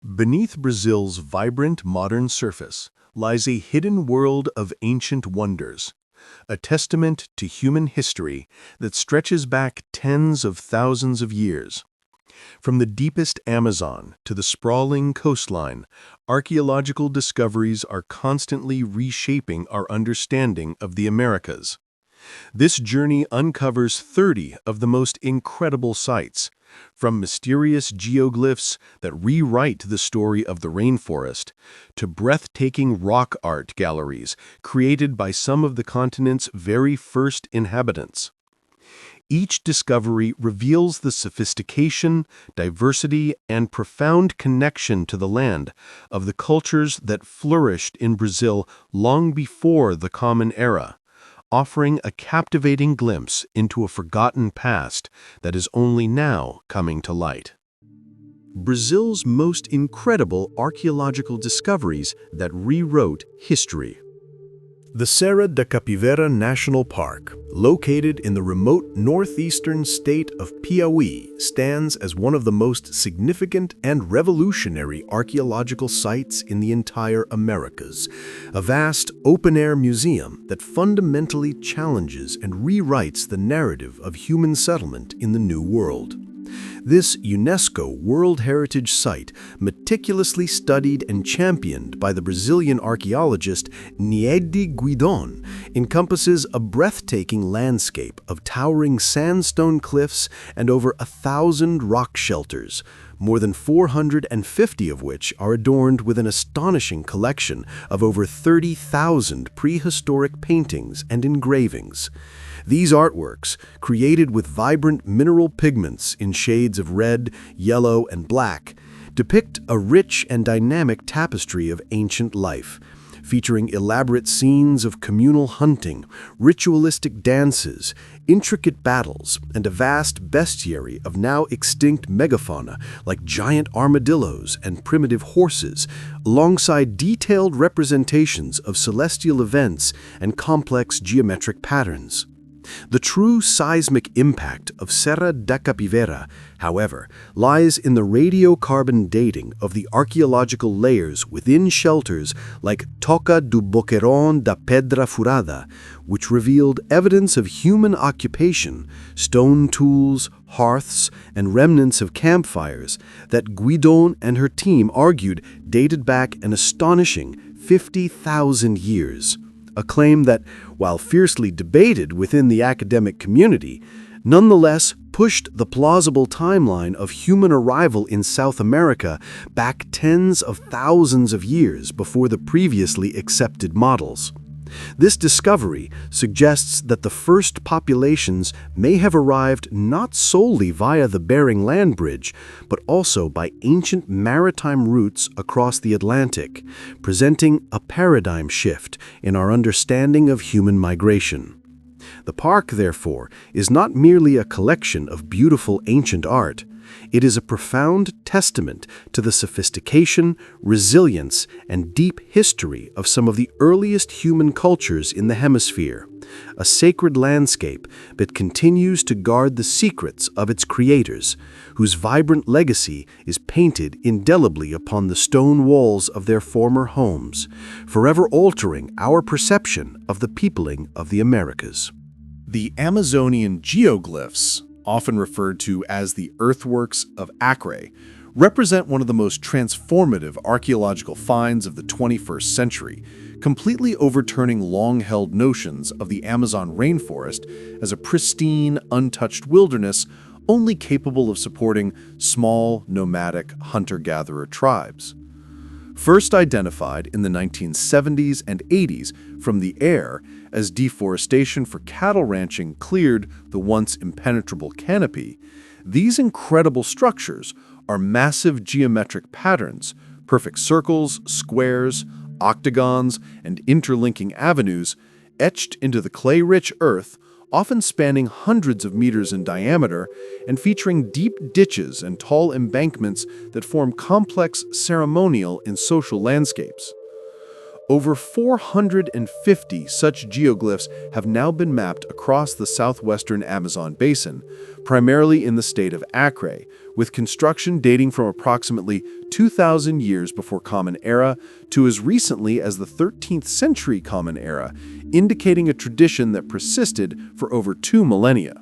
Beneath Brazil's vibrant modern surface lies a hidden world of ancient wonders, a testament to human history that stretches back tens of thousands of years. From the deepest Amazon to the sprawling coastline, archaeological discoveries are constantly reshaping our understanding of the Americas. This journey uncovers 30 of the most incredible sites, from mysterious geoglyphs that rewrite the story of the rainforest, to breathtaking rock art galleries created by some of the continent's very first inhabitants. Each discovery reveals the sophistication, diversity, and profound connection to the land of the cultures that flourished in Brazil long before the Common Era, offering a captivating glimpse into a forgotten past that is only now coming to light. Brazil's most incredible archaeological discoveries that rewrote history. The Serra da Capivara National Park, located in the remote northeastern state of Piauí, stands as one of the most significant and revolutionary archaeological sites in the entire Americas, a vast open-air museum that fundamentally challenges and rewrites the narrative of human settlement in the New World. This UNESCO World Heritage Site, meticulously studied and championed by the Brazilian archaeologist Niede Guidon, encompasses a breathtaking landscape of towering sandstone cliffs and over 1,000 rock shelters, more than 450 of which are adorned with an astonishing collection of over 30,000 prehistoric paintings and engravings. These artworks, created with vibrant mineral pigments in shades of red, yellow, and black, depict a rich and dynamic tapestry of ancient life, featuring elaborate scenes of communal hunting, ritualistic dances, intricate battles, and a vast bestiary of now extinct megafauna like giant armadillos and primitive horses, alongside detailed representations of celestial events and complex geometric patterns. The true seismic impact of Serra da Capivara, however, lies in the radiocarbon dating of the archaeological layers within shelters like Toca do Boqueirão da Pedra Furada, which revealed evidence of human occupation, stone tools, hearths, and remnants of campfires that Guidon and her team argued dated back an astonishing 50,000 years. A claim that, while fiercely debated within the academic community, nonetheless pushed the plausible timeline of human arrival in South America back tens of thousands of years before the previously accepted models. This discovery suggests that the first populations may have arrived not solely via the Bering Land Bridge, but also by ancient maritime routes across the Atlantic, presenting a paradigm shift in our understanding of human migration. The park, therefore, is not merely a collection of beautiful ancient art. It is a profound testament to the sophistication, resilience, and deep history of some of the earliest human cultures in the hemisphere, a sacred landscape that continues to guard the secrets of its creators, whose vibrant legacy is painted indelibly upon the stone walls of their former homes, forever altering our perception of the peopling of the Americas. The Amazonian geoglyphs, often referred to as the earthworks of Acre, represent one of the most transformative archaeological finds of the 21st century, completely overturning long-held notions of the Amazon rainforest as a pristine, untouched wilderness only capable of supporting small, nomadic hunter-gatherer tribes. First identified in the 1970s and 80s from the air as deforestation for cattle ranching cleared the once impenetrable canopy, these incredible structures are massive geometric patterns, perfect circles, squares, octagons, and interlinking avenues etched into the clay-rich earth, often spanning hundreds of meters in diameter and featuring deep ditches and tall embankments that form complex ceremonial and social landscapes. Over 450 such geoglyphs have now been mapped across the southwestern Amazon basin, primarily in the state of Acre, with construction dating from approximately 2,000 years before Common Era to as recently as the 13th century Common Era, indicating a tradition that persisted for over 2 millennia.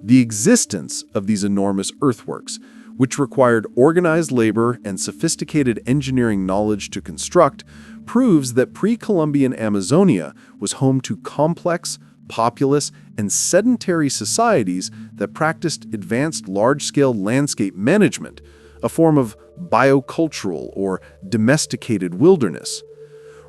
The existence of these enormous earthworks, which required organized labor and sophisticated engineering knowledge to construct, proves that pre-Columbian Amazonia was home to complex, populous, and sedentary societies that practiced advanced large-scale landscape management, a form of biocultural or domesticated wilderness.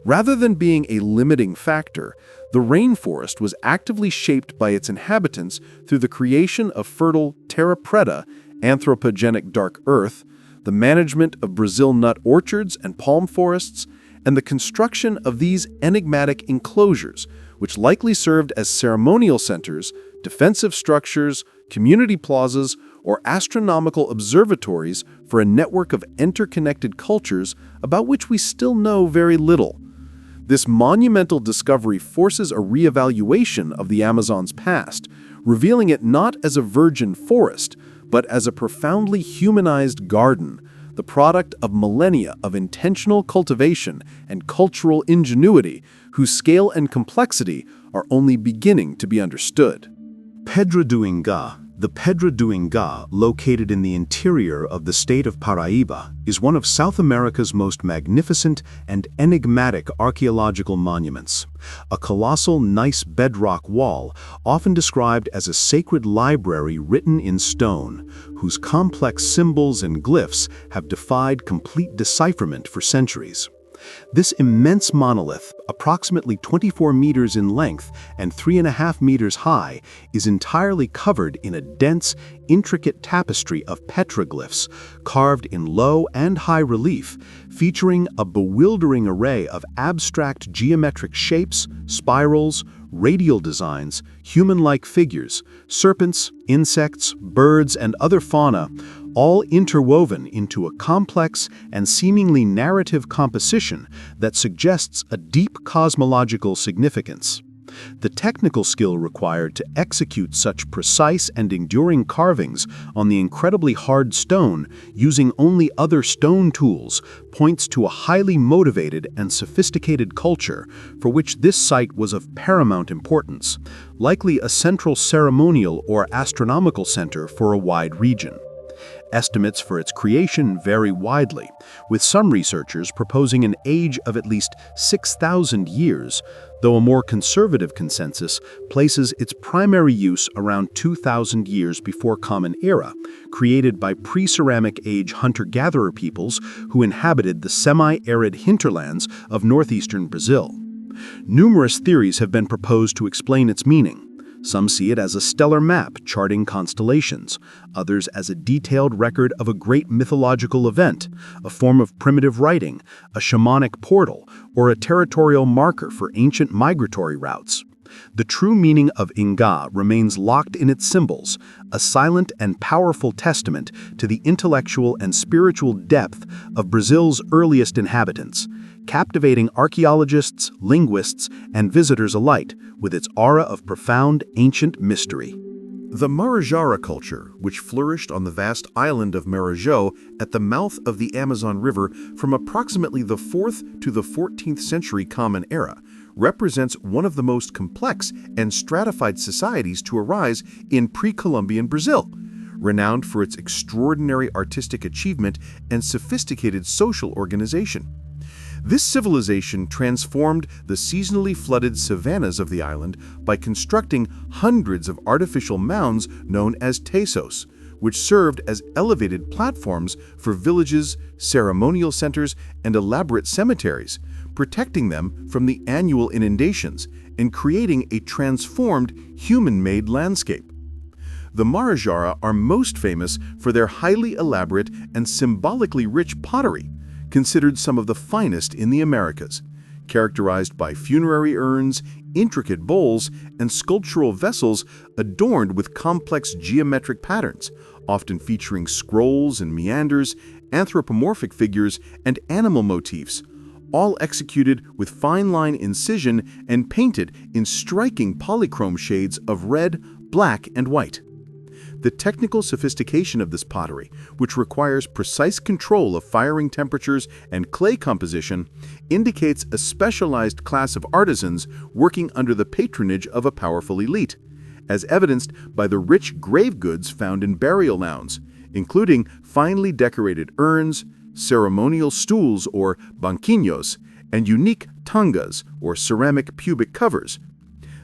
Rather than being a limiting factor, the rainforest was actively shaped by its inhabitants through the creation of fertile terra preta, anthropogenic dark earth, the management of Brazil nut orchards and palm forests, and the construction of these enigmatic enclosures, which likely served as ceremonial centers, defensive structures, community plazas, or astronomical observatories for a network of interconnected cultures about which we still know very little. This monumental discovery forces a reevaluation of the Amazon's past, revealing it not as a virgin forest, but as a profoundly humanized garden, the product of millennia of intentional cultivation and cultural ingenuity, whose scale and complexity are only beginning to be understood. Pedra do Ingá. The Pedra do Ingá, located in the interior of the state of Paraíba, is one of South America's most magnificent and enigmatic archaeological monuments. A colossal gneiss bedrock wall, often described as a sacred library written in stone, whose complex symbols and glyphs have defied complete decipherment for centuries. This immense monolith, approximately 24 meters in length and 3.5 meters high, is entirely covered in a dense, intricate tapestry of petroglyphs, carved in low and high relief, featuring a bewildering array of abstract geometric shapes, spirals, radial designs, human-like figures, serpents, insects, birds, and other fauna, all interwoven into a complex and seemingly narrative composition that suggests a deep cosmological significance. The technical skill required to execute such precise and enduring carvings on the incredibly hard stone using only other stone tools points to a highly motivated and sophisticated culture for which this site was of paramount importance, likely a central ceremonial or astronomical center for a wide region. Estimates for its creation vary widely, with some researchers proposing an age of at least 6,000 years, though a more conservative consensus places its primary use around 2,000 years before Common Era, created by pre-ceramic age hunter-gatherer peoples who inhabited the semi-arid hinterlands of northeastern Brazil. Numerous theories have been proposed to explain its meaning. Some see it as a stellar map charting constellations, others as a detailed record of a great mythological event, a form of primitive writing, a shamanic portal, or a territorial marker for ancient migratory routes. The true meaning of Ingá remains locked in its symbols, a silent and powerful testament to the intellectual and spiritual depth of Brazil's earliest inhabitants, captivating archaeologists, linguists, and visitors alike with its aura of profound ancient mystery. The Marajara culture, which flourished on the vast island of Marajó at the mouth of the Amazon River from approximately the 4th to the 14th century Common Era, represents one of the most complex and stratified societies to arise in pre-Columbian Brazil, renowned for its extraordinary artistic achievement and sophisticated social organization. This civilization transformed the seasonally flooded savannas of the island by constructing hundreds of artificial mounds known as tesos, which served as elevated platforms for villages, ceremonial centers, and elaborate cemeteries, protecting them from the annual inundations and creating a transformed human-made landscape. The Marajara are most famous for their highly elaborate and symbolically rich pottery, considered some of the finest in the Americas, characterized by funerary urns, intricate bowls, and sculptural vessels adorned with complex geometric patterns, often featuring scrolls and meanders, anthropomorphic figures, and animal motifs, all executed with fine line incision and painted in striking polychrome shades of red, black, and white. The technical sophistication of this pottery, which requires precise control of firing temperatures and clay composition, indicates a specialized class of artisans working under the patronage of a powerful elite, as evidenced by the rich grave goods found in burial mounds, including finely decorated urns, ceremonial stools or banquinhos, and unique tangas or ceramic pubic covers.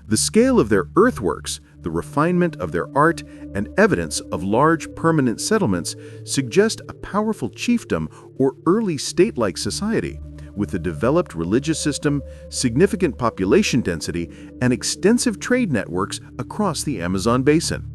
The scale of their earthworks, the refinement of their art, and evidence of large permanent settlements suggest a powerful chiefdom or early state-like society, with a developed religious system, significant population density, and extensive trade networks across the Amazon basin.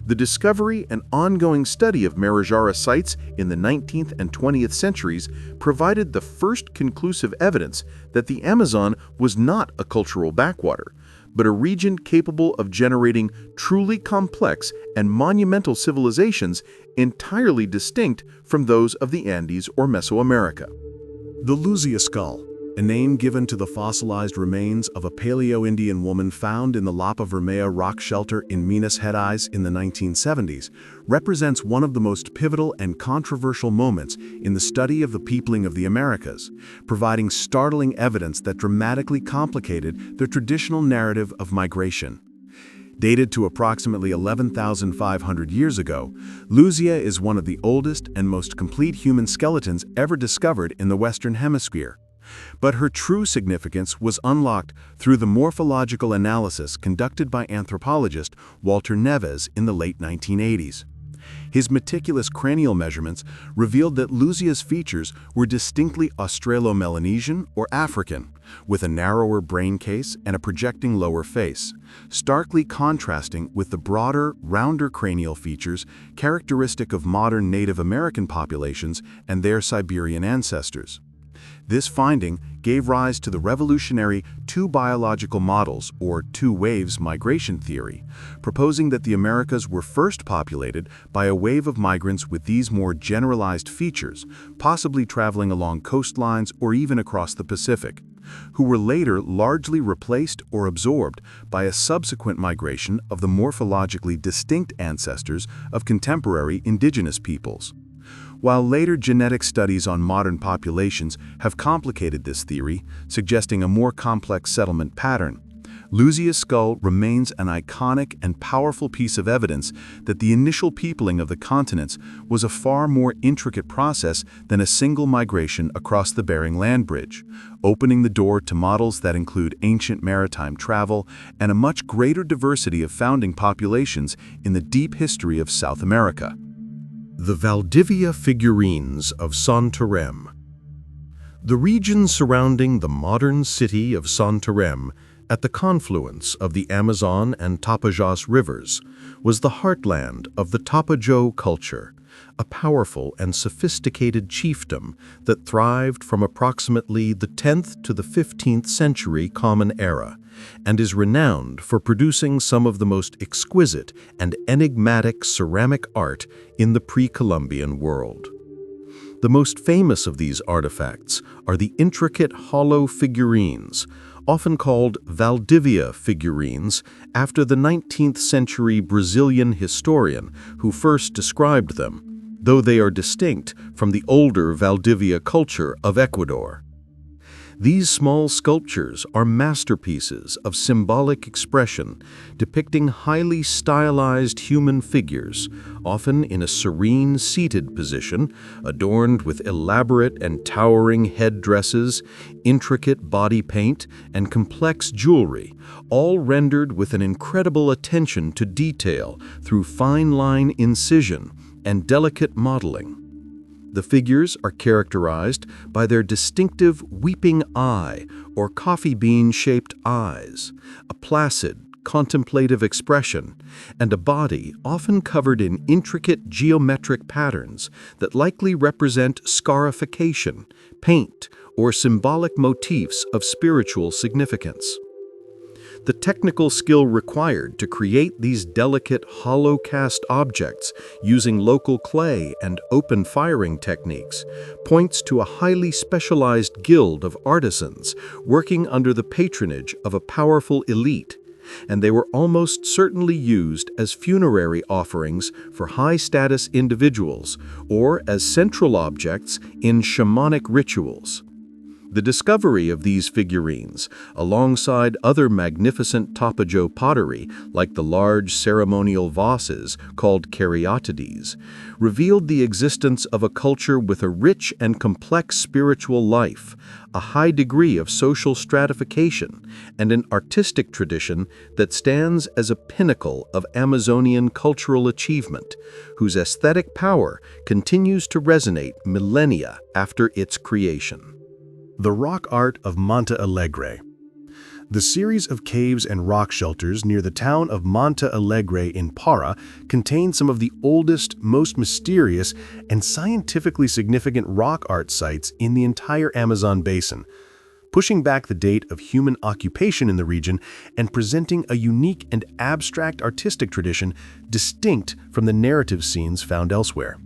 The discovery and ongoing study of Marajara sites in the 19th and 20th centuries provided the first conclusive evidence that the Amazon was not a cultural backwater, but a region capable of generating truly complex and monumental civilizations entirely distinct from those of the Andes or Mesoamerica. The Luzia skull, a name given to the fossilized remains of a Paleo-Indian woman found in the Lapa Vermea rock shelter in Minas Gerais in the 1970s, represents one of the most pivotal and controversial moments in the study of the peopling of the Americas, providing startling evidence that dramatically complicated the traditional narrative of migration. Dated to approximately 11,500 years ago, Luzia is one of the oldest and most complete human skeletons ever discovered in the Western Hemisphere. But her true significance was unlocked through the morphological analysis conducted by anthropologist Walter Neves in the late 1980s. His meticulous cranial measurements revealed that Luzia's features were distinctly Australo-Melanesian or African, with a narrower brain case and a projecting lower face, starkly contrasting with the broader, rounder cranial features characteristic of modern Native American populations and their Siberian ancestors. This finding gave rise to the revolutionary two biological models, or two waves migration theory, proposing that the Americas were first populated by a wave of migrants with these more generalized features, possibly traveling along coastlines or even across the Pacific, who were later largely replaced or absorbed by a subsequent migration of the morphologically distinct ancestors of contemporary indigenous peoples. While later genetic studies on modern populations have complicated this theory, suggesting a more complex settlement pattern, Luzia's skull remains an iconic and powerful piece of evidence that the initial peopling of the continents was a far more intricate process than a single migration across the Bering Land Bridge, opening the door to models that include ancient maritime travel and a much greater diversity of founding populations in the deep history of South America. The Valdivia figurines of Santarém. The region surrounding the modern city of Santarém, at the confluence of the Amazon and Tapajós rivers, was the heartland of the Tapajós culture, a powerful and sophisticated chiefdom that thrived from approximately the 10th to the 15th century Common Era, and is renowned for producing some of the most exquisite and enigmatic ceramic art in the pre-Columbian world. The most famous of these artifacts are the intricate hollow figurines, often called Valdivia figurines, after the 19th century Brazilian historian who first described them, though they are distinct from the older Valdivia culture of Ecuador. These small sculptures are masterpieces of symbolic expression, depicting highly stylized human figures, often in a serene seated position, adorned with elaborate and towering headdresses, intricate body paint, and complex jewelry, all rendered with an incredible attention to detail through fine line incision and delicate modeling. The figures are characterized by their distinctive weeping eye or coffee bean-shaped eyes, a placid, contemplative expression, and a body often covered in intricate geometric patterns that likely represent scarification, paint, or symbolic motifs of spiritual significance. The technical skill required to create these delicate hollow cast objects using local clay and open firing techniques points to a highly specialized guild of artisans working under the patronage of a powerful elite, and they were almost certainly used as funerary offerings for high-status individuals or as central objects in shamanic rituals. The discovery of these figurines, alongside other magnificent Tapajo pottery like the large ceremonial vases called caryatides, revealed the existence of a culture with a rich and complex spiritual life, a high degree of social stratification, and an artistic tradition that stands as a pinnacle of Amazonian cultural achievement, whose aesthetic power continues to resonate millennia after its creation. The rock art of Monte Alegre. The series of caves and rock shelters near the town of Monte Alegre in Para contain some of the oldest, most mysterious, and scientifically significant rock art sites in the entire Amazon basin, pushing back the date of human occupation in the region and presenting a unique and abstract artistic tradition distinct from the narrative scenes found elsewhere.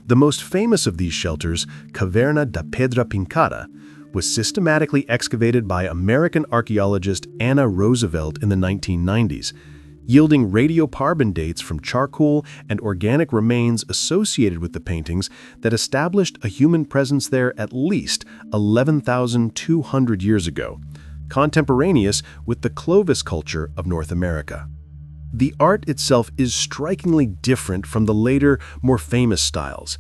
The most famous of these shelters, Caverna da Pedra Pincada, was systematically excavated by American archaeologist Anna Roosevelt in the 1990s, yielding radiocarbon dates from charcoal and organic remains associated with the paintings that established a human presence there at least 11,200 years ago, contemporaneous with the Clovis culture of North America. The art itself is strikingly different from the later, more famous styles.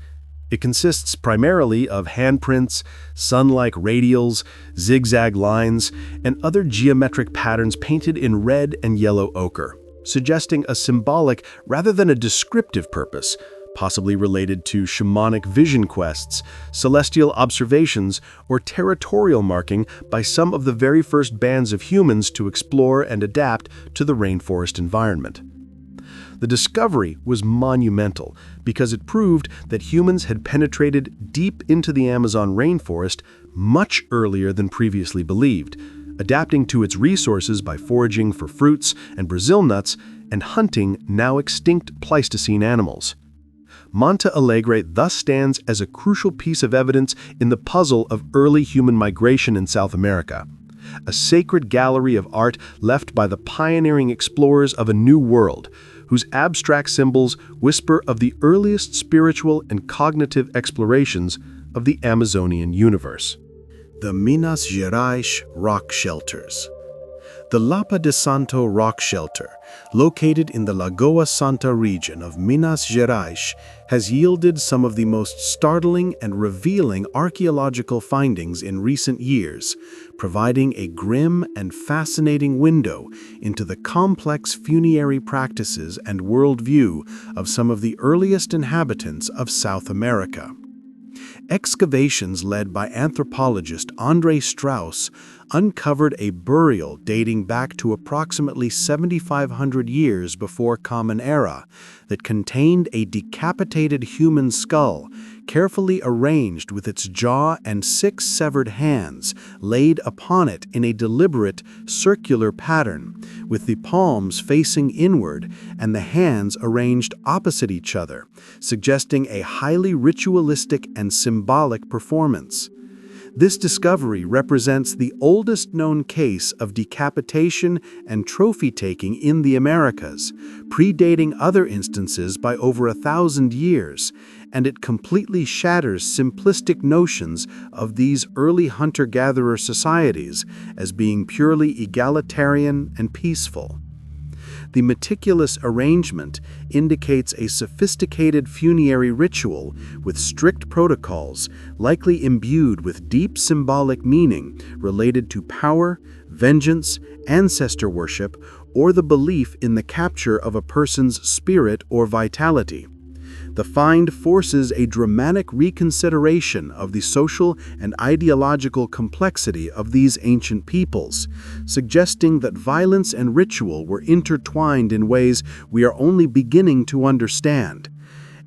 It consists primarily of handprints, sun-like radials, zigzag lines, and other geometric patterns painted in red and yellow ochre, suggesting a symbolic rather than a descriptive purpose, possibly related to shamanic vision quests, celestial observations, or territorial marking by some of the very first bands of humans to explore and adapt to the rainforest environment. The discovery was monumental because it proved that humans had penetrated deep into the Amazon rainforest much earlier than previously believed, adapting to its resources by foraging for fruits and Brazil nuts and hunting now extinct Pleistocene animals. Monte Alegre thus stands as a crucial piece of evidence in the puzzle of early human migration in South America, a sacred gallery of art left by the pioneering explorers of a new world, whose abstract symbols whisper of the earliest spiritual and cognitive explorations of the Amazonian universe. The Minas Gerais Rock Shelters. The Lapa de Santo Rock Shelter, located in the Lagoa Santa region of Minas Gerais, has yielded some of the most startling and revealing archaeological findings in recent years, providing a grim and fascinating window into the complex funerary practices and worldview of some of the earliest inhabitants of South America. Excavations led by anthropologist Andre Strauss uncovered a burial dating back to approximately 7,500 years before Common Era that contained a decapitated human skull, carefully arranged with its jaw and 6 severed hands laid upon it in a deliberate, circular pattern, with the palms facing inward and the hands arranged opposite each other, suggesting a highly ritualistic and symbolic performance. This discovery represents the oldest known case of decapitation and trophy-taking in the Americas, predating other instances by over 1,000 years, and it completely shatters simplistic notions of these early hunter-gatherer societies as being purely egalitarian and peaceful. The meticulous arrangement indicates a sophisticated funerary ritual with strict protocols, likely imbued with deep symbolic meaning related to power, vengeance, ancestor worship, or the belief in the capture of a person's spirit or vitality. The find forces a dramatic reconsideration of the social and ideological complexity of these ancient peoples, suggesting that violence and ritual were intertwined in ways we are only beginning to understand.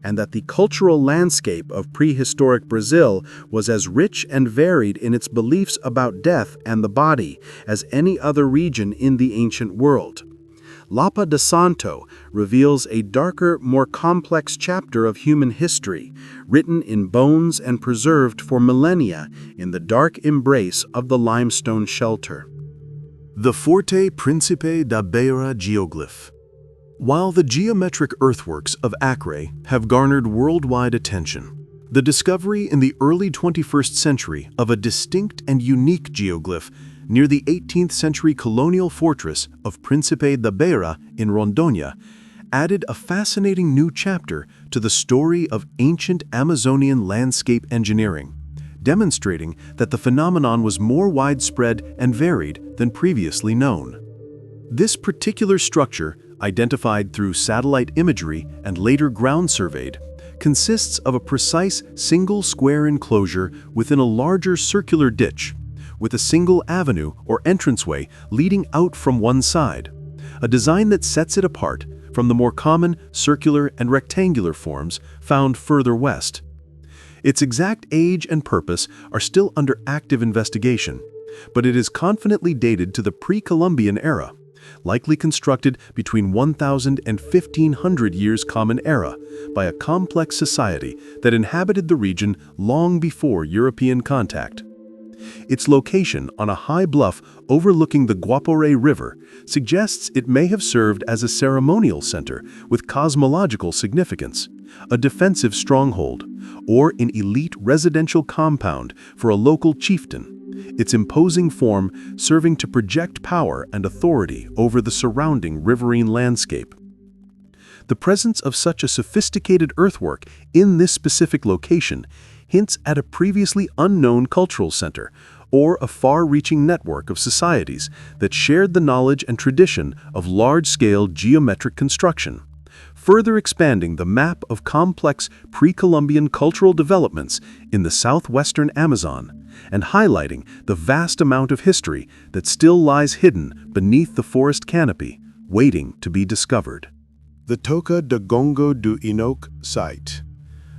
and that the cultural landscape of prehistoric Brazil was as rich and varied in its beliefs about death and the body as any other region in the ancient world. Lapa de Santo reveals a darker, more complex chapter of human history, written in bones and preserved for millennia in the dark embrace of the limestone shelter. The Forte Principe da Beira geoglyph. While the geometric earthworks of Acre have garnered worldwide attention, the discovery in the early 21st century of a distinct and unique geoglyph near the 18th century colonial fortress of Príncipe da Beira in Rondônia added a fascinating new chapter to the story of ancient Amazonian landscape engineering, demonstrating that the phenomenon was more widespread and varied than previously known. This particular structure, identified through satellite imagery and later ground surveyed, consists of a precise single square enclosure within a larger circular ditch, with a single avenue or entranceway leading out from one side, a design that sets it apart from the more common circular and rectangular forms found further west. Its exact age and purpose are still under active investigation, but it is confidently dated to the pre-Columbian era, likely constructed between 1000 and 1500 years Common Era by a complex society that inhabited the region long before European contact. Its location on a high bluff overlooking the Guaporé River suggests it may have served as a ceremonial center with cosmological significance, a defensive stronghold, or an elite residential compound for a local chieftain, its imposing form serving to project power and authority over the surrounding riverine landscape. The presence of such a sophisticated earthwork in this specific location hints at a previously unknown cultural center or a far-reaching network of societies that shared the knowledge and tradition of large-scale geometric construction, further expanding the map of complex pre-Columbian cultural developments in the southwestern Amazon and highlighting the vast amount of history that still lies hidden beneath the forest canopy, waiting to be discovered. The Toca do Gongo do Inoque site.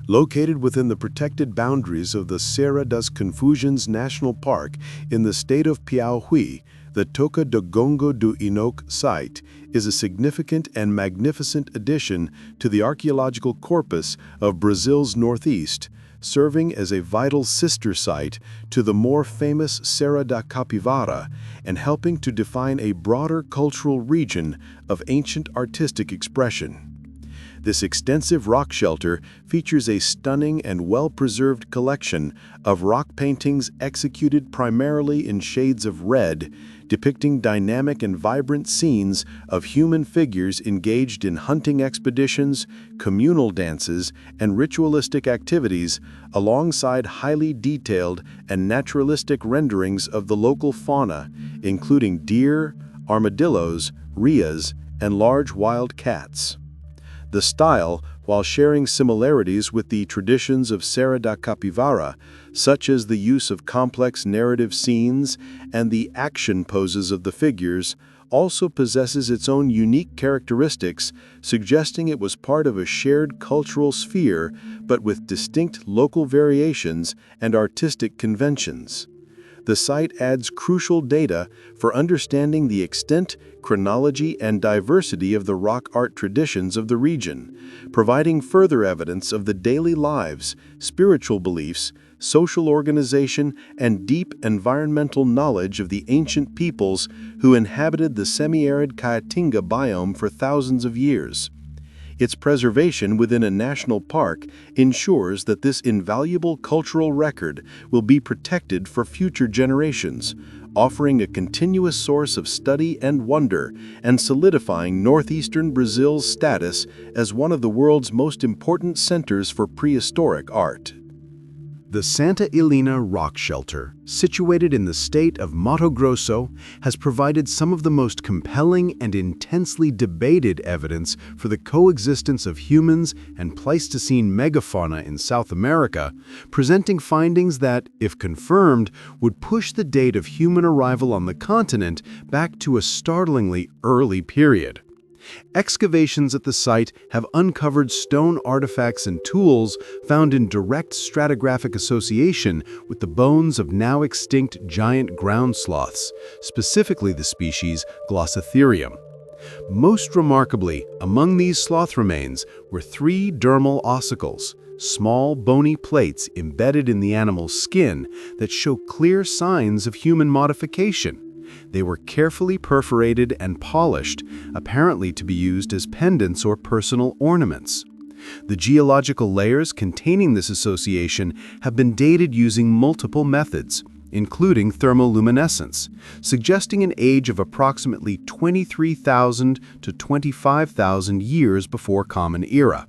Located within the protected boundaries of the Serra das Confusões National Park in the state of Piauí, the Toca do Gongo do Inoque site is a significant and magnificent addition to the archaeological corpus of Brazil's northeast, serving as a vital sister site to the more famous Serra da Capivara and helping to define a broader cultural region of ancient artistic expression. This extensive rock shelter features a stunning and well-preserved collection of rock paintings executed primarily in shades of red, depicting dynamic and vibrant scenes of human figures engaged in hunting expeditions, communal dances, and ritualistic activities, alongside highly detailed and naturalistic renderings of the local fauna, including deer, armadillos, rheas, and large wild cats. The style, while sharing similarities with the traditions of Serra da Capivara, such as the use of complex narrative scenes and the action poses of the figures, also possesses its own unique characteristics, suggesting it was part of a shared cultural sphere, but with distinct local variations and artistic conventions. The site adds crucial data for understanding the extent, chronology, and diversity of the rock art traditions of the region, providing further evidence of the daily lives, spiritual beliefs, social organization, and deep environmental knowledge of the ancient peoples who inhabited the semi-arid Caatinga biome for thousands of years. Its preservation within a national park ensures that this invaluable cultural record will be protected for future generations, offering a continuous source of study and wonder and solidifying northeastern Brazil's status as one of the world's most important centers for prehistoric art. The Santa Helena Rock Shelter, situated in the state of Mato Grosso, has provided some of the most compelling and intensely debated evidence for the coexistence of humans and Pleistocene megafauna in South America, presenting findings that, if confirmed, would push the date of human arrival on the continent back to a startlingly early period. Excavations at the site have uncovered stone artifacts and tools found in direct stratigraphic association with the bones of now extinct giant ground sloths, specifically the species Glossitherium. Most remarkably, among these sloth remains were 3 dermal ossicles, small bony plates embedded in the animal's skin that show clear signs of human modification. They were carefully perforated and polished, apparently to be used as pendants or personal ornaments. The geological layers containing this association have been dated using multiple methods, including thermoluminescence, suggesting an age of approximately 23,000 to 25,000 years before Common Era.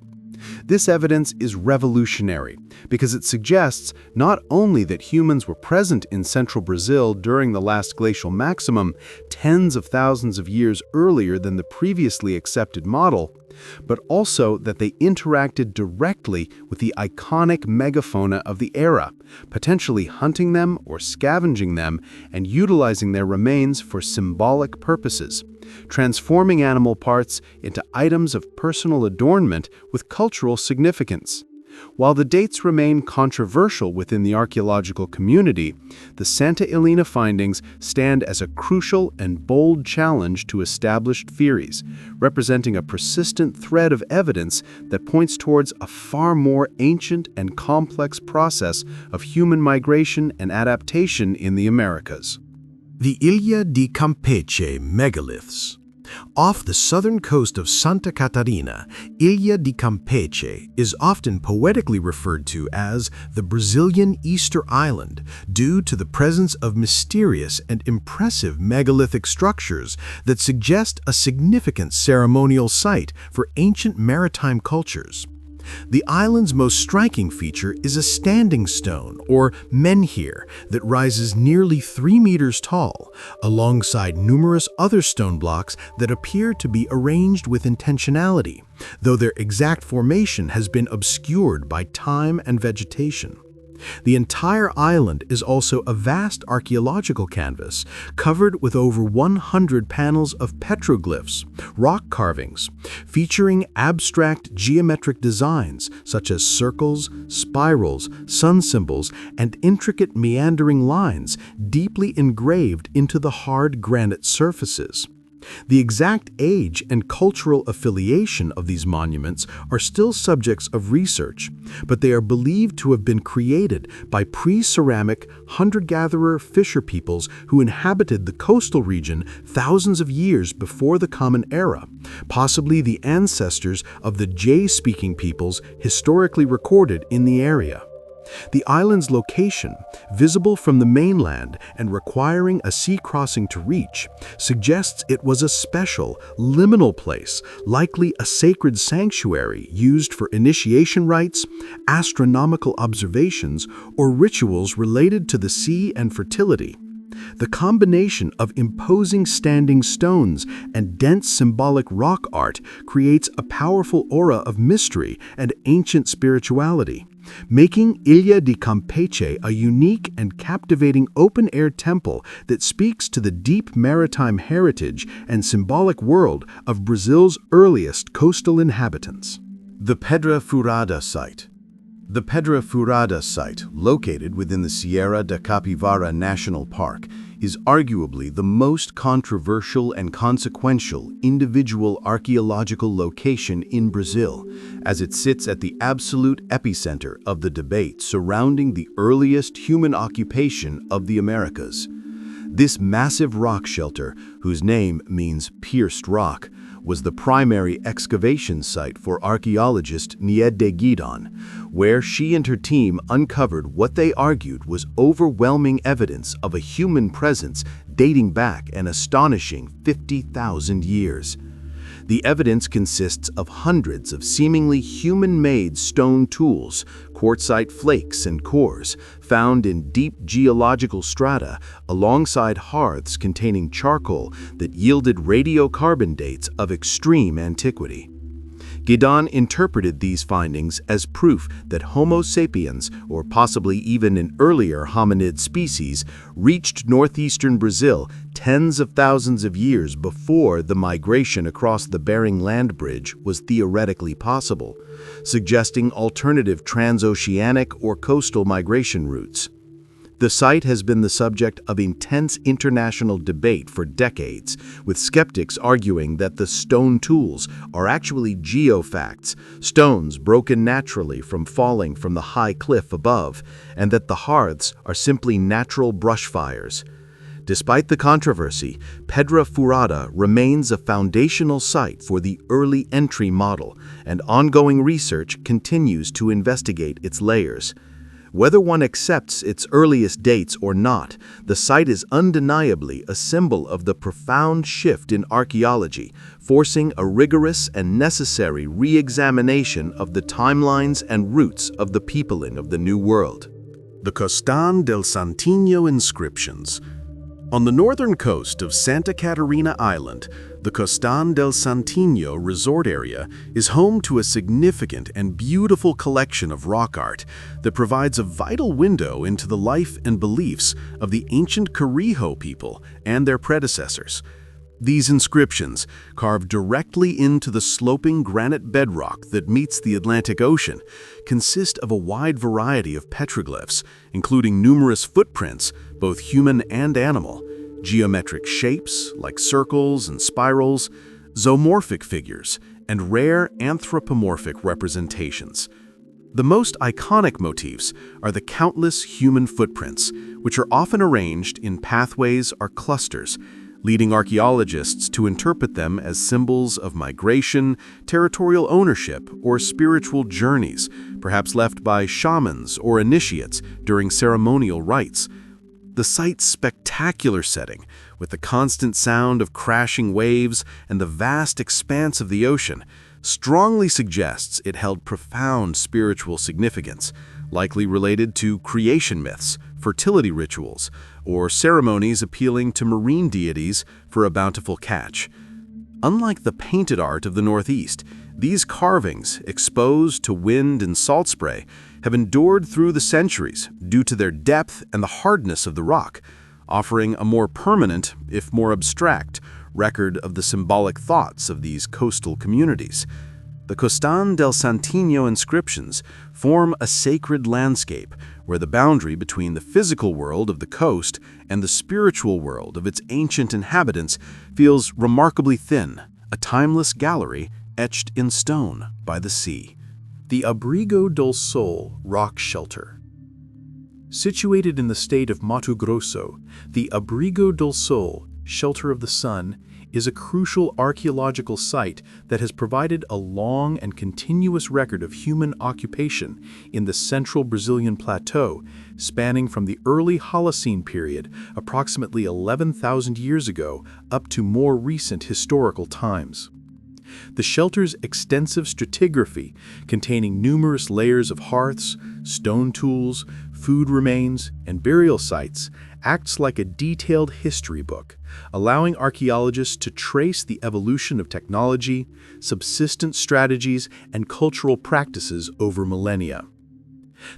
This evidence is revolutionary because it suggests not only that humans were present in central Brazil during the last glacial maximum tens of thousands of years earlier than the previously accepted model, but also that they interacted directly with the iconic megafauna of the era, potentially hunting them or scavenging them and utilizing their remains for symbolic purposes, transforming animal parts into items of personal adornment with cultural significance. While the dates remain controversial within the archaeological community, the Santa Helena findings stand as a crucial and bold challenge to established theories, representing a persistent thread of evidence that points towards a far more ancient and complex process of human migration and adaptation in the Americas. The Ilha de Campeche megaliths. Off the southern coast of Santa Catarina, Ilha de Campeche is often poetically referred to as the Brazilian Easter Island due to the presence of mysterious and impressive megalithic structures that suggest a significant ceremonial site for ancient maritime cultures. The island's most striking feature is a standing stone, or menhir, that rises nearly 3 meters tall, alongside numerous other stone blocks that appear to be arranged with intentionality, though their exact formation has been obscured by time and vegetation. The entire island is also a vast archaeological canvas, covered with over 100 panels of petroglyphs, rock carvings, featuring abstract geometric designs such as circles, spirals, sun symbols, and intricate meandering lines deeply engraved into the hard granite surfaces. The exact age and cultural affiliation of these monuments are still subjects of research, but they are believed to have been created by pre-ceramic hunter-gatherer fisher peoples who inhabited the coastal region thousands of years before the Common Era, possibly the ancestors of the Jay-speaking peoples historically recorded in the area. The island's location, visible from the mainland and requiring a sea crossing to reach, suggests it was a special, liminal place, likely a sacred sanctuary used for initiation rites, astronomical observations, or rituals related to the sea and fertility. The combination of imposing standing stones and dense symbolic rock art creates a powerful aura of mystery and ancient spirituality, making Ilha de Campeche a unique and captivating open-air temple that speaks to the deep maritime heritage and symbolic world of Brazil's earliest coastal inhabitants. The Pedra Furada site. The Pedra Furada site, located within the Sierra da Capivara National Park, is arguably the most controversial and consequential individual archaeological location in Brazil, as it sits at the absolute epicenter of the debate surrounding the earliest human occupation of the Americas. This massive rock shelter, whose name means pierced rock, was the primary excavation site for archaeologist Niede Guidon, where she and her team uncovered what they argued was overwhelming evidence of a human presence dating back an astonishing 50,000 years. The evidence consists of hundreds of seemingly human-made stone tools, quartzite flakes and cores, found in deep geological strata alongside hearths containing charcoal that yielded radiocarbon dates of extreme antiquity. Gidan interpreted these findings as proof that Homo sapiens, or possibly even an earlier hominid species, reached northeastern Brazil tens of thousands of years before the migration across the Bering Land Bridge was theoretically possible, suggesting alternative transoceanic or coastal migration routes. The site has been the subject of intense international debate for decades, with skeptics arguing that the stone tools are actually geofacts, stones broken naturally from falling from the high cliff above, and that the hearths are simply natural brush fires. Despite the controversy, Pedra Furada remains a foundational site for the early entry model, and ongoing research continues to investigate its layers. Whether one accepts its earliest dates or not, the site is undeniably a symbol of the profound shift in archaeology, forcing a rigorous and necessary re-examination of the timelines and roots of the peopling of the New World. The Costan del Santinho inscriptions. On the northern coast of Santa Catarina Island, the Costan del Santinho resort area is home to a significant and beautiful collection of rock art that provides a vital window into the life and beliefs of the ancient Carijo people and their predecessors. These inscriptions, carved directly into the sloping granite bedrock that meets the Atlantic Ocean, consist of a wide variety of petroglyphs, including numerous footprints, both human and animal, geometric shapes like circles and spirals, zoomorphic figures, and rare anthropomorphic representations. The most iconic motifs are the countless human footprints, which are often arranged in pathways or clusters, leading archaeologists to interpret them as symbols of migration, territorial ownership, or spiritual journeys, perhaps left by shamans or initiates during ceremonial rites. The site's spectacular setting, with the constant sound of crashing waves and the vast expanse of the ocean, strongly suggests it held profound spiritual significance, likely related to creation myths, fertility rituals, or ceremonies appealing to marine deities for a bountiful catch. Unlike the painted art of the Northeast, these carvings, exposed to wind and salt spray, have endured through the centuries due to their depth and the hardness of the rock, offering a more permanent, if more abstract, record of the symbolic thoughts of these coastal communities. The Costan del Santinho inscriptions form a sacred landscape where the boundary between the physical world of the coast and the spiritual world of its ancient inhabitants feels remarkably thin, a timeless gallery etched in stone by the sea. The Abrigo do Sol rock shelter. Situated in the state of Mato Grosso, the Abrigo do Sol, Shelter of the Sun, is a crucial archaeological site that has provided a long and continuous record of human occupation in the central Brazilian plateau, spanning from the early Holocene period, approximately 11,000 years ago, up to more recent historical times. The shelter's extensive stratigraphy, containing numerous layers of hearths, stone tools, food remains, and burial sites, acts like a detailed history book, allowing archaeologists to trace the evolution of technology, subsistence strategies, and cultural practices over millennia.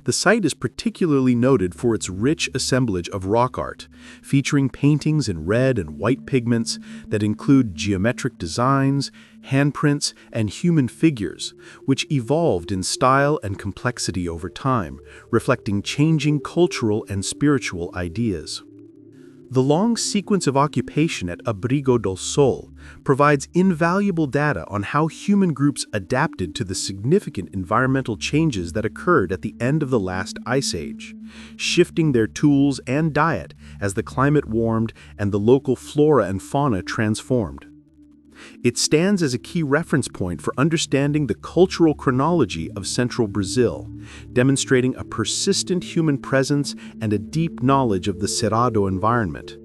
The site is particularly noted for its rich assemblage of rock art, featuring paintings in red and white pigments that include geometric designs, handprints, and human figures, which evolved in style and complexity over time, reflecting changing cultural and spiritual ideas. The long sequence of occupation at Abrigo do Sol provides invaluable data on how human groups adapted to the significant environmental changes that occurred at the end of the last ice age, shifting their tools and diet as the climate warmed and the local flora and fauna transformed. It stands as a key reference point for understanding the cultural chronology of central Brazil, demonstrating a persistent human presence and a deep knowledge of the Cerrado environment,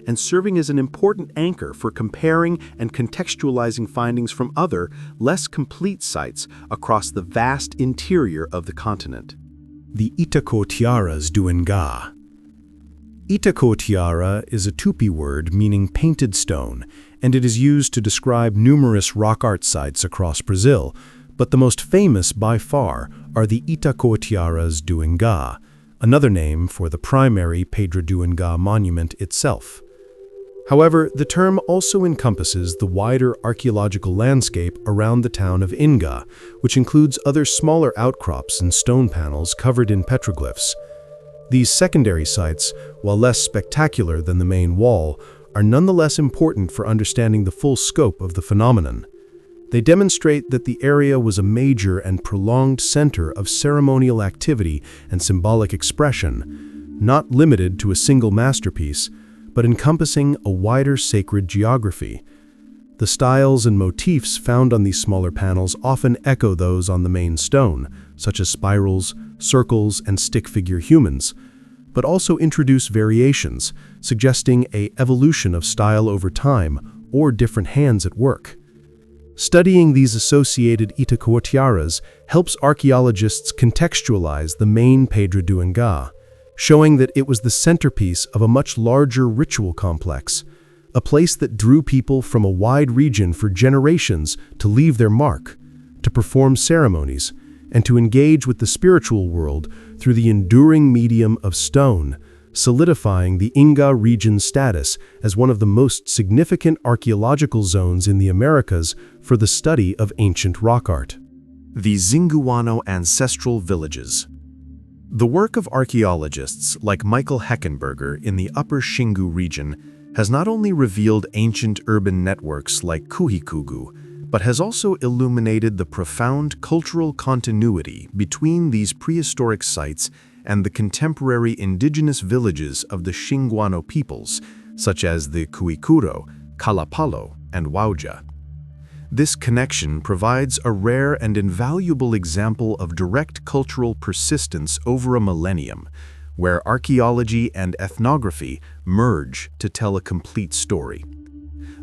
and serving as an important anchor for comparing and contextualizing findings from other, less complete sites across the vast interior of the continent. The Itacoatiaras do Ingá. Itacoatiara is a Tupi word meaning painted stone, and it is used to describe numerous rock art sites across Brazil, but the most famous by far are the Itacoatiaras do Ingá, another name for the primary Pedra do Ingá monument itself. However, the term also encompasses the wider archaeological landscape around the town of Ingá, which includes other smaller outcrops and stone panels covered in petroglyphs. These secondary sites, while less spectacular than the main wall, are nonetheless important for understanding the full scope of the phenomenon. They demonstrate that the area was a major and prolonged center of ceremonial activity and symbolic expression, not limited to a single masterpiece, but encompassing a wider sacred geography. The styles and motifs found on these smaller panels often echo those on the main stone, such as spirals, circles, and stick-figure humans, but also introduce variations, suggesting an evolution of style over time or different hands at work. Studying these associated Itacoatiaras helps archaeologists contextualize the main Pedra do Ingá, showing that it was the centerpiece of a much larger ritual complex, a place that drew people from a wide region for generations to leave their mark, to perform ceremonies, and to engage with the spiritual world through the enduring medium of stone, solidifying the Ingá region's status as one of the most significant archaeological zones in the Americas for the study of ancient rock art. The Zinguano ancestral villages. The work of archaeologists like Michael Heckenberger in the Upper Xingu region has not only revealed ancient urban networks like Kuhikugu, but has also illuminated the profound cultural continuity between these prehistoric sites and the contemporary indigenous villages of the Xinguano peoples, such as the Cuicuro, Kalapalo, and Wauja. This connection provides a rare and invaluable example of direct cultural persistence over a millennium, where archaeology and ethnography merge to tell a complete story.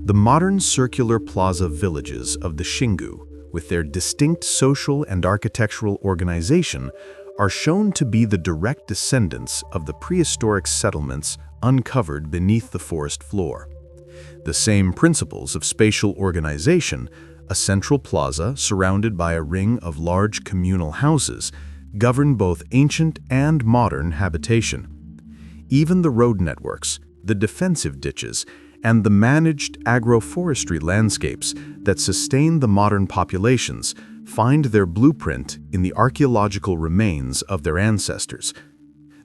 The modern circular plaza villages of the Xingu, with their distinct social and architectural organization, are shown to be the direct descendants of the prehistoric settlements uncovered beneath the forest floor. The same principles of spatial organization, a central plaza surrounded by a ring of large communal houses, govern both ancient and modern habitation. Even the road networks, the defensive ditches, and the managed agroforestry landscapes that sustain the modern populations find their blueprint in the archaeological remains of their ancestors.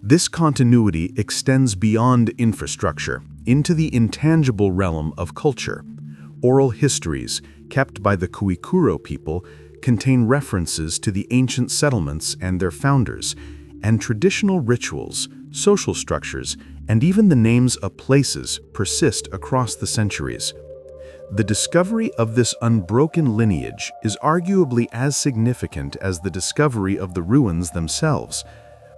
This continuity extends beyond infrastructure into the intangible realm of culture. Oral histories, kept by the Cuicuro people, contain references to the ancient settlements and their founders, and traditional rituals, social structures, and even the names of places persist across the centuries. The discovery of this unbroken lineage is arguably as significant as the discovery of the ruins themselves,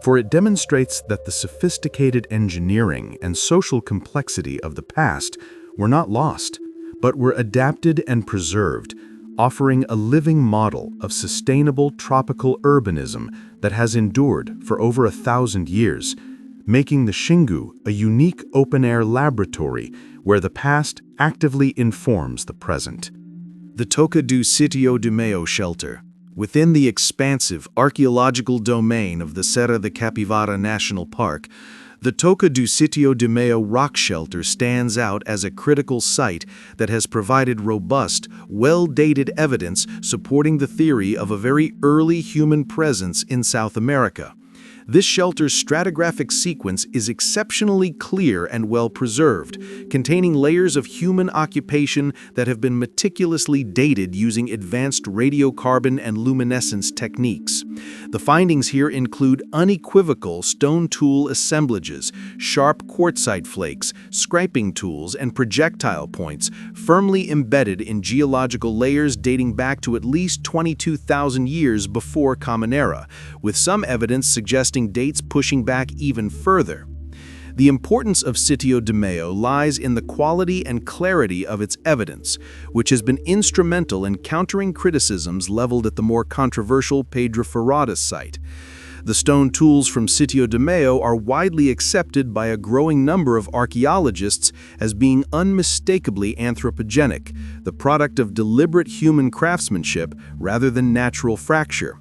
for it demonstrates that the sophisticated engineering and social complexity of the past were not lost, but were adapted and preserved, offering a living model of sustainable tropical urbanism that has endured for over 1,000 years, making the Xingu a unique open-air laboratory where the past actively informs the present. The Toca do Sitio de Mayo shelter. Within the expansive archaeological domain of the Serra da Capivara National Park, the Toca do Sitio de Mayo rock shelter stands out as a critical site that has provided robust, well-dated evidence supporting the theory of a very early human presence in South America. This shelter's stratigraphic sequence is exceptionally clear and well-preserved, containing layers of human occupation that have been meticulously dated using advanced radiocarbon and luminescence techniques. The findings here include unequivocal stone tool assemblages, sharp quartzite flakes, scriping tools, and projectile points, firmly embedded in geological layers dating back to at least 22,000 years before Common Era, with some evidence suggesting dates pushing back even further. The importance of Sitio de Mayo lies in the quality and clarity of its evidence, which has been instrumental in countering criticisms leveled at the more controversial Pedra Ferrada site. The stone tools from Sitio de Mayo are widely accepted by a growing number of archaeologists as being unmistakably anthropogenic, the product of deliberate human craftsmanship rather than natural fracture.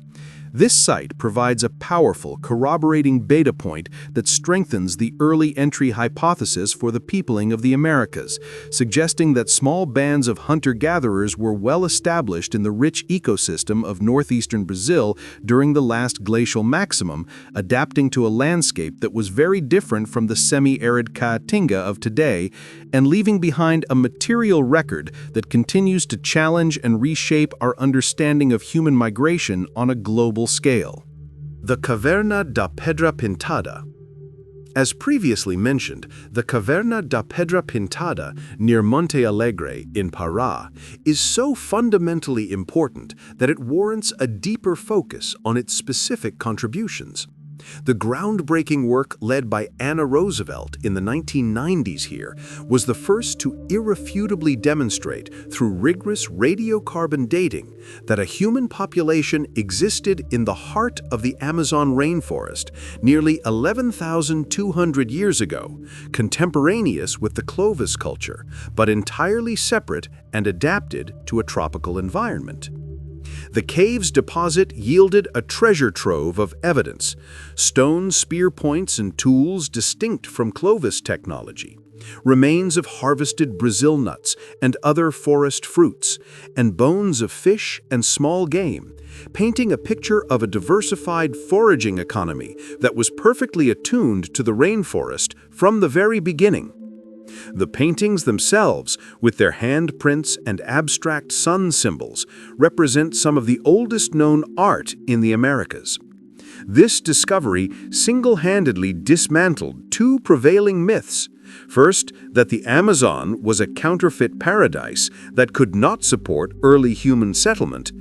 This site provides a powerful, corroborating data point that strengthens the early entry hypothesis for the peopling of the Americas, suggesting that small bands of hunter-gatherers were well established in the rich ecosystem of northeastern Brazil during the last glacial maximum, adapting to a landscape that was very different from the semi-arid Caatinga of today, and leaving behind a material record that continues to challenge and reshape our understanding of human migration on a global scale. The Caverna da Pedra Pintada. As previously mentioned, the Caverna da Pedra Pintada near Monte Alegre in Pará is so fundamentally important that it warrants a deeper focus on its specific contributions. The groundbreaking work led by Anna Roosevelt in the 1990s here was the first to irrefutably demonstrate through rigorous radiocarbon dating that a human population existed in the heart of the Amazon rainforest nearly 11,200 years ago, contemporaneous with the Clovis culture, but entirely separate and adapted to a tropical environment. The cave's deposit yielded a treasure trove of evidence, stone spear points and tools distinct from Clovis technology, remains of harvested Brazil nuts and other forest fruits, and bones of fish and small game, painting a picture of a diversified foraging economy that was perfectly attuned to the rainforest from the very beginning. The paintings themselves, with their handprints and abstract sun symbols, represent some of the oldest known art in the Americas. This discovery single-handedly dismantled two prevailing myths. First, that the Amazon was a counterfeit paradise that could not support early human settlement,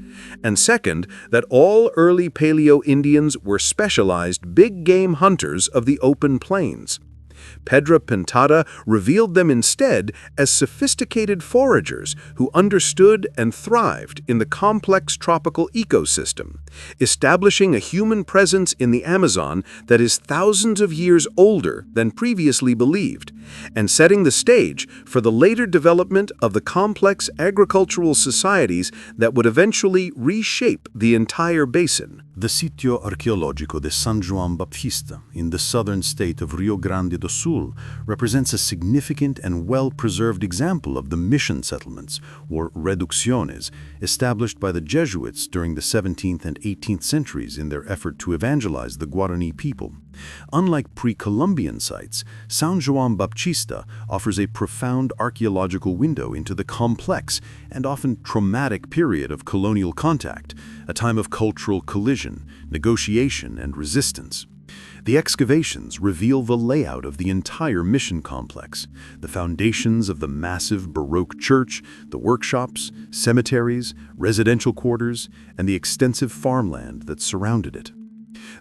and second, that all early Paleo-Indians were specialized big-game hunters of the open plains. Pedra Pintada revealed them instead as sophisticated foragers who understood and thrived in the complex tropical ecosystem, establishing a human presence in the Amazon that is thousands of years older than previously believed, and setting the stage for the later development of the complex agricultural societies that would eventually reshape the entire basin. The Sitio Archaeological de San João Baptista in the southern state of Rio Grande do Sul represents a significant and well-preserved example of the mission settlements, or reducciones, established by the Jesuits during the 17th and 18th centuries in their effort to evangelize the Guarani people. Unlike pre-Columbian sites, San João Baptista offers a profound archaeological window into the complex and often traumatic period of colonial contact, a time of cultural collision, negotiation, and resistance. The excavations reveal the layout of the entire mission complex, the foundations of the massive Baroque church, the workshops, cemeteries, residential quarters, and the extensive farmland that surrounded it.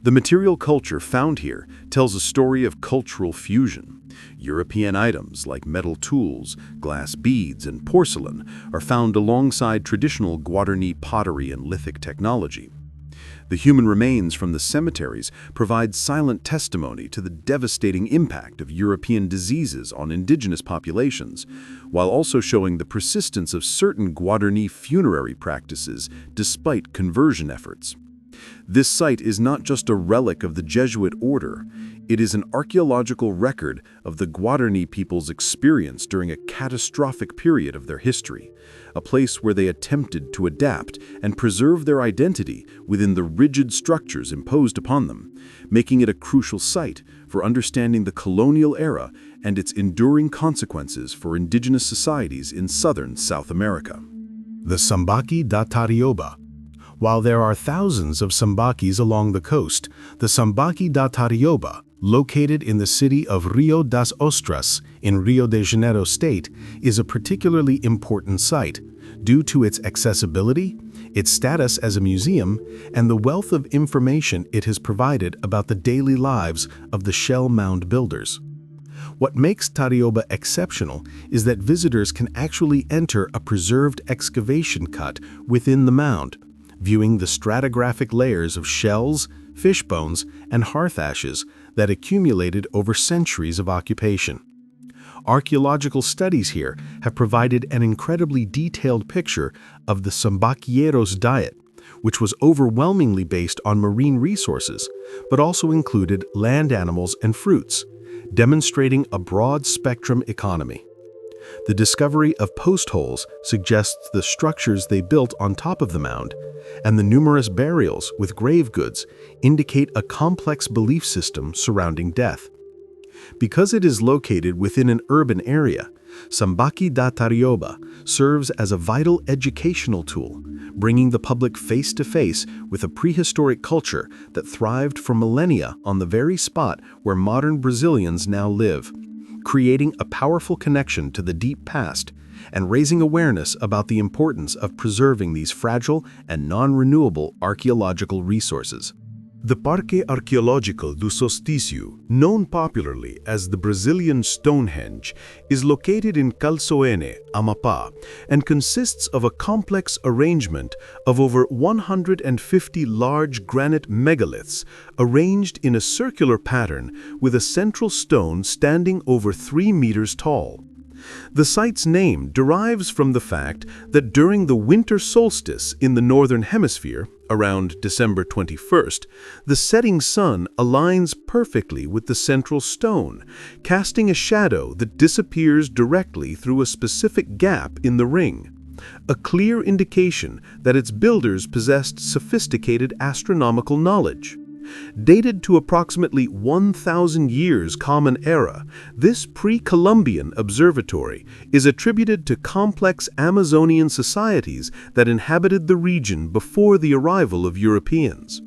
The material culture found here tells a story of cultural fusion. European items like metal tools, glass beads, and porcelain are found alongside traditional Guarani pottery and lithic technology. The human remains from the cemeteries provide silent testimony to the devastating impact of European diseases on indigenous populations, while also showing the persistence of certain Guarani funerary practices despite conversion efforts. This site is not just a relic of the Jesuit order, it is an archaeological record of the Guarani people's experience during a catastrophic period of their history, a place where they attempted to adapt and preserve their identity within the rigid structures imposed upon them, making it a crucial site for understanding the colonial era and its enduring consequences for indigenous societies in southern South America. The Sambaqui da Tarioba. While there are thousands of sambaquis along the coast, the Sambaqui da Tarioba, located in the city of Rio das Ostras in Rio de Janeiro state, is a particularly important site due to its accessibility, its status as a museum, and the wealth of information it has provided about the daily lives of the shell mound builders. What makes Tarioba exceptional is that visitors can actually enter a preserved excavation cut within the mound, viewing the stratigraphic layers of shells, fish bones, and hearth ashes that accumulated over centuries of occupation. Archaeological studies here have provided an incredibly detailed picture of the Sambaqueros diet, which was overwhelmingly based on marine resources, but also included land animals and fruits, demonstrating a broad-spectrum economy. The discovery of post holes suggests the structures they built on top of the mound, and the numerous burials with grave goods indicate a complex belief system surrounding death. Because it is located within an urban area, Sambaki da Tarioba serves as a vital educational tool, bringing the public face-to-face with a prehistoric culture that thrived for millennia on the very spot where modern Brazilians now live, creating a powerful connection to the deep past and raising awareness about the importance of preserving these fragile and non-renewable archaeological resources. The Parque Archaeological do Solstício, known popularly as the Brazilian Stonehenge, is located in Calçoene, Amapá, and consists of a complex arrangement of over 150 large granite megaliths arranged in a circular pattern with a central stone standing over 3 meters tall. The site's name derives from the fact that during the winter solstice in the northern hemisphere, around December 21st, the setting sun aligns perfectly with the central stone, casting a shadow that disappears directly through a specific gap in the ring, a clear indication that its builders possessed sophisticated astronomical knowledge. Dated to approximately 1,000 years Common Era, this pre-Columbian observatory is attributed to complex Amazonian societies that inhabited the region before the arrival of Europeans.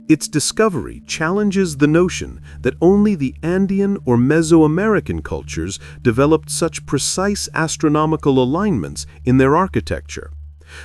Its discovery challenges the notion that only the Andean or Mesoamerican cultures developed such precise astronomical alignments in their architecture.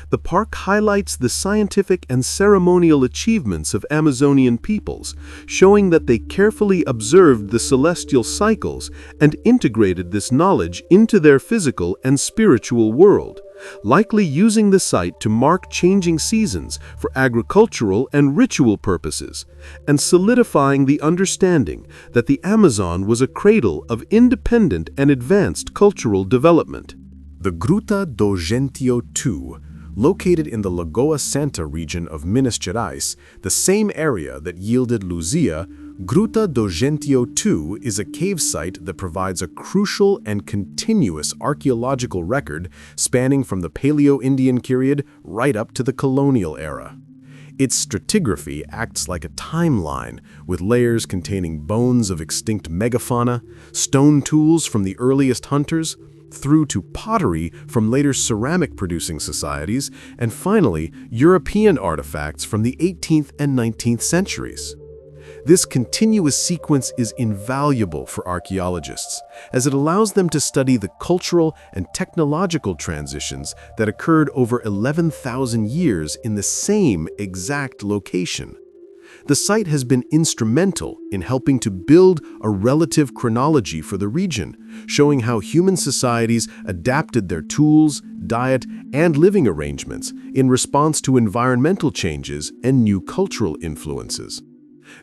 The park highlights the scientific and ceremonial achievements of Amazonian peoples, showing that they carefully observed the celestial cycles and integrated this knowledge into their physical and spiritual world, likely using the site to mark changing seasons for agricultural and ritual purposes, and solidifying the understanding that the Amazon was a cradle of independent and advanced cultural development. The Gruta do Gentio II, located in the Lagoa Santa region of Minas Gerais, the same area that yielded Luzia, Gruta do Gentio II is a cave site that provides a crucial and continuous archaeological record spanning from the Paleo-Indian period right up to the colonial era. Its stratigraphy acts like a timeline, with layers containing bones of extinct megafauna, stone tools from the earliest hunters, through to pottery from later ceramic-producing societies, and finally, European artifacts from the 18th and 19th centuries. This continuous sequence is invaluable for archaeologists, as it allows them to study the cultural and technological transitions that occurred over 11,000 years in the same exact location. The site has been instrumental in helping to build a relative chronology for the region, showing how human societies adapted their tools, diet, and living arrangements in response to environmental changes and new cultural influences.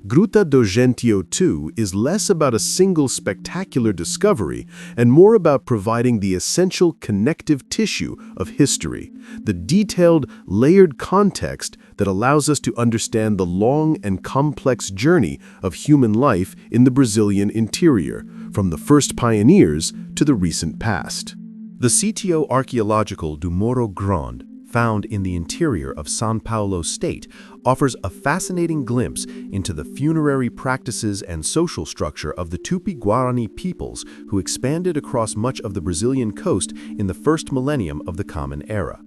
Gruta do Gentio II is less about a single spectacular discovery and more about providing the essential connective tissue of history, the detailed, layered context that allows us to understand the long and complex journey of human life in the Brazilian interior, from the first pioneers to the recent past. The Sítio Archaeological do Morro Grande, found in the interior of São Paulo state, offers a fascinating glimpse into the funerary practices and social structure of the Tupi-Guarani peoples who expanded across much of the Brazilian coast in the first millennium of the Common Era.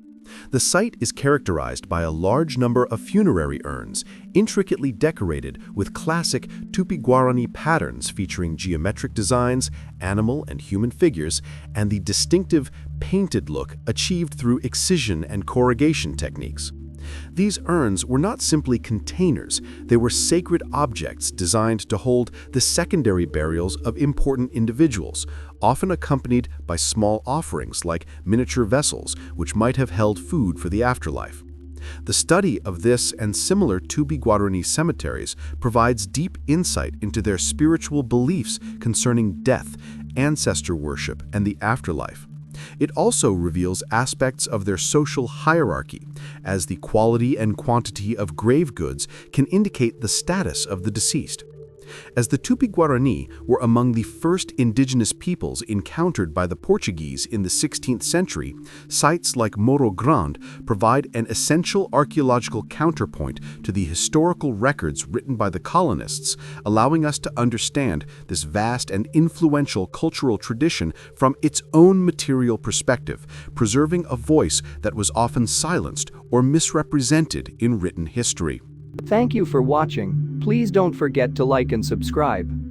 The site is characterized by a large number of funerary urns, intricately decorated with classic Tupi-Guarani patterns featuring geometric designs, animal and human figures, and the distinctive painted look achieved through excision and corrugation techniques. These urns were not simply containers, they were sacred objects designed to hold the secondary burials of important individuals, often accompanied by small offerings like miniature vessels which might have held food for the afterlife. The study of this and similar Tupi-Guarani cemeteries provides deep insight into their spiritual beliefs concerning death, ancestor worship, and the afterlife. It also reveals aspects of their social hierarchy, as the quality and quantity of grave goods can indicate the status of the deceased. As the Tupi-Guarani were among the first indigenous peoples encountered by the Portuguese in the 16th century, sites like Morro Grande provide an essential archaeological counterpoint to the historical records written by the colonists, allowing us to understand this vast and influential cultural tradition from its own material perspective, preserving a voice that was often silenced or misrepresented in written history. Thank you for watching. Please don't forget to like and subscribe.